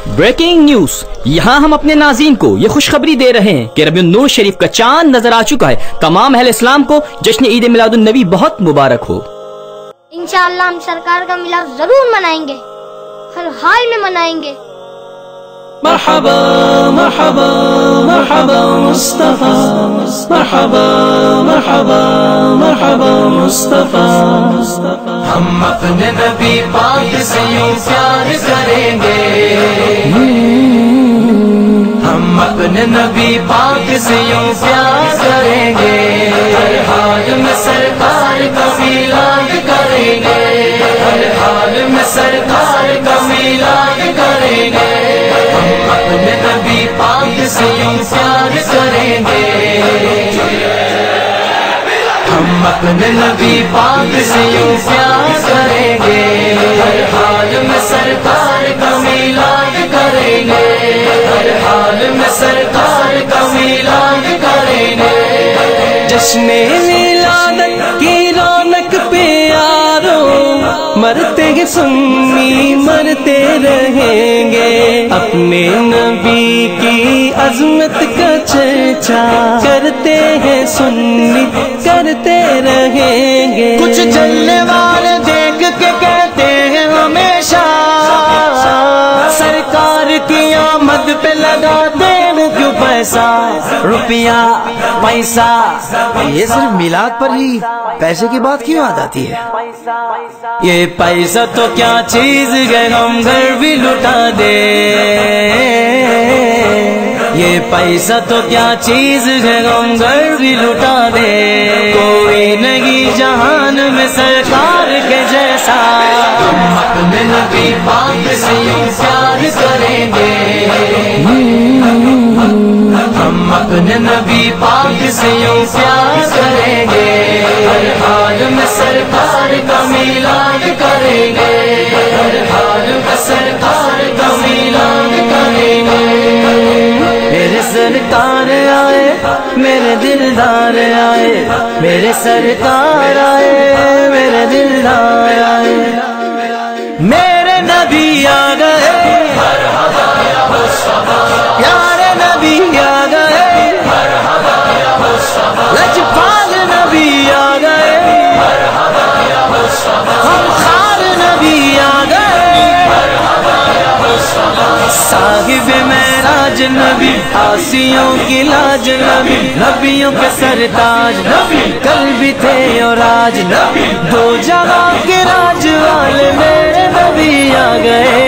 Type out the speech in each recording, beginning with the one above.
Breaking news, यहाँ हम अपने नाज़रीन को ये खुशखबरी दे रहे हैं कि रबीउन नूर शरीफ का चांद नजर आ चुका है। तमाम अहले इस्लाम को जश्न ईद मिलादुन नबी बहुत मुबारक हो। इंशाअल्लाह हम सरकार का मिलाद जरूर मनाएंगे, हर हाल में मनाएंगे। मरहबा मरहबा मरहबा मुस्तफा, मरहबा मरहबा मरहबा मुस्तफा। हम अपने नबी पाक से यूं प्यार करेंगे, हम अपने नबी पाक से यूं प्यार करेंगे। हर हाल में सरकार का मिलाद करेंगे, हर हाल में सरकार का मिलाद करेंगे। हम अपने नबी पाक से यूं प्यार करेंगे, हम अपने नबी पाक से यूं प्यार करेंगे। हर हाल में सरकार का मिलाद करेंगे, हर हाल में सरकार का मिलाद करेंगे। जश्न मिलादत की रौनक पे यारो, मरते हैं सुन्नी मरते रहेंगे। अपने नबी की अजमत का चर्चा करते हैं सुन्नी करते रहेंगे। कुछ जलने वाले देख के कहते हैं हमेशा, सरकार की आमद पे लगाते हैं क्यों पैसा रुपया पैसा। ये सिर्फ मिलाद पर ही पैसे की बात क्यों याद आती है? ये पैसा तो क्या चीज है, हम घर भी लुटा दे। ये पैसा तो क्या चीज है, हम घर भी लुटा दे। कोई नहीं जहान में सरकार के जैसा। हम अपने नबी पाक से यूं प्यार करेंगे, हम अपने नबी पाक से यूं प्यार करेंगे। हर हाल में सरकार का मिलाद करेंगे, हर हाल में सरकार का मिलाद करेंगे। मेरे सरकार आए मेरे दिलदार आए, मेरे सरकार आए मेरे दिलदार आए। मेरे नबी आ गए, प्यारे नबी आ गए, लजपाल नबी आ गए, गमखार नबी आ गए। साहिब मेराज नबी, आसियों की लाज नबी, नबियों के सरताज नबी, कल भी थे और आज नबी। दो जहां के राज वाले मेरे नबी आ गए।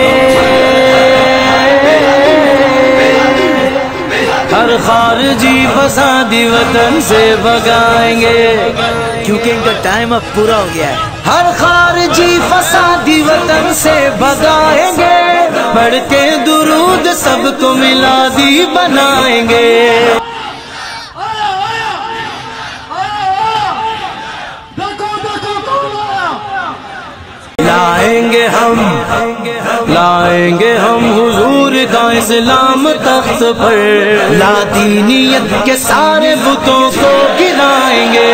हर खारजी फसादी वतन से भगाएंगे, क्योंकि इनका टाइम अब पूरा हो गया है। हर खारजी फसादी वतन से भगाएंगे। बढ़ के दुरूद सबको मिलादी बनाएंगे। लाएंगे हम हुजूर का इस्लाम तख्त पर, लादीनियत के सारे बुतों को गिराएंगे।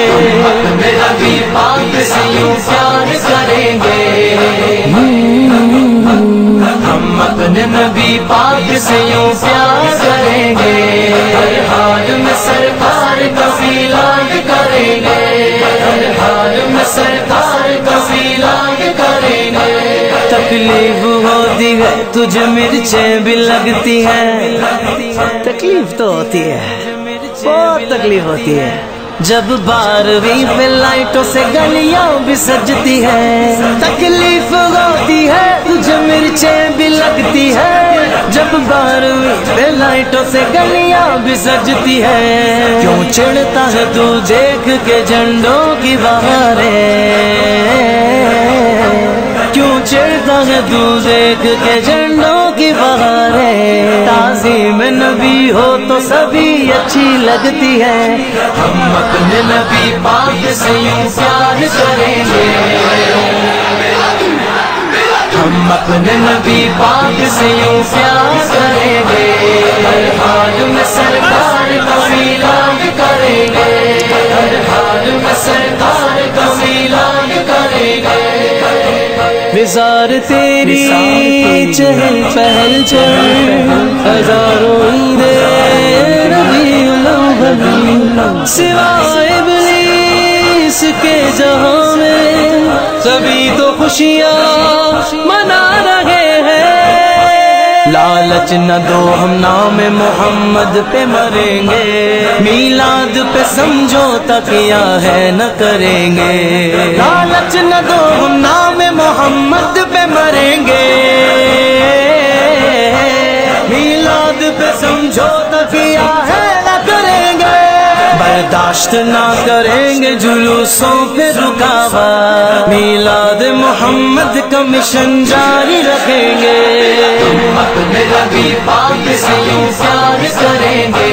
हम अपने नबी पाक से यूं प्यार करेंगे, हम अपने नबी पाक से यूं प्यार करेंगे। हर हाल में सरकार का मिलाद करेंगे, हर हाल में सरकार का मिलाद करेंगे। तकलीफ होती है तुझे मिर्चें भी लगती है, तकलीफ तो होती है, बहुत तकलीफ होती है। जब 12वीं पे लाइटों से गलियां भी सजती है। तकलीफ होती है तुझे मिर्चें भी लगती है। जब 12वीं पे लाइटों से गलियां भी सजती है। क्यों चिढ़ता है तू देख के झंडों की बहारें, क्यों चिढ़ता है तू देख के झंडों की बहारें। ताज़ीम नबी हो तो सभी अच्छी लगती है। हम अपने नबी पाक से यूं प्यार करेंगे, हम अपने नबी पाक से यूं प्यार करेंगे। हर हाल में सरकार का मिलाद करेंगे, हर हाल में सरकार का मिलाद करेंगे। विज़ार तेरी चहल पहल چل ہزاروں عیدیں ربیع الاول، سوائے ابلیس کے جہاں میں سبھی تو خوشیاں منا رہے ہیں۔ لالچ نہ دو ہم نام محمد پہ مریں گے، میلاد پہ سمجھوتا کیا ہے نہ کریں گے۔ لالچ نہ دو ہم نام محمد پہ مریں گے، میلاد پہ سمجھوتا کیا ہے نہ کریں گے۔ برداشت نہ کریں گے جلوسوں پہ رکاوٹ، میلاد محمد کا مشن جاری رکھیں گے۔ ہم اپنے نبی پاک سے یوں پیار کریں گے،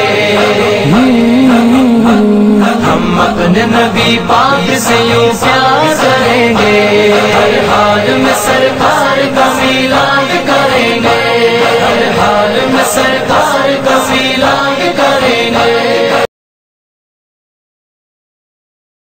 ہم اپنے نبی پاک سے یوں پیار کریں گے، ہر حال میں سرکار کا میلاد کریں گے، ہر حال میں سرکار کا میلاد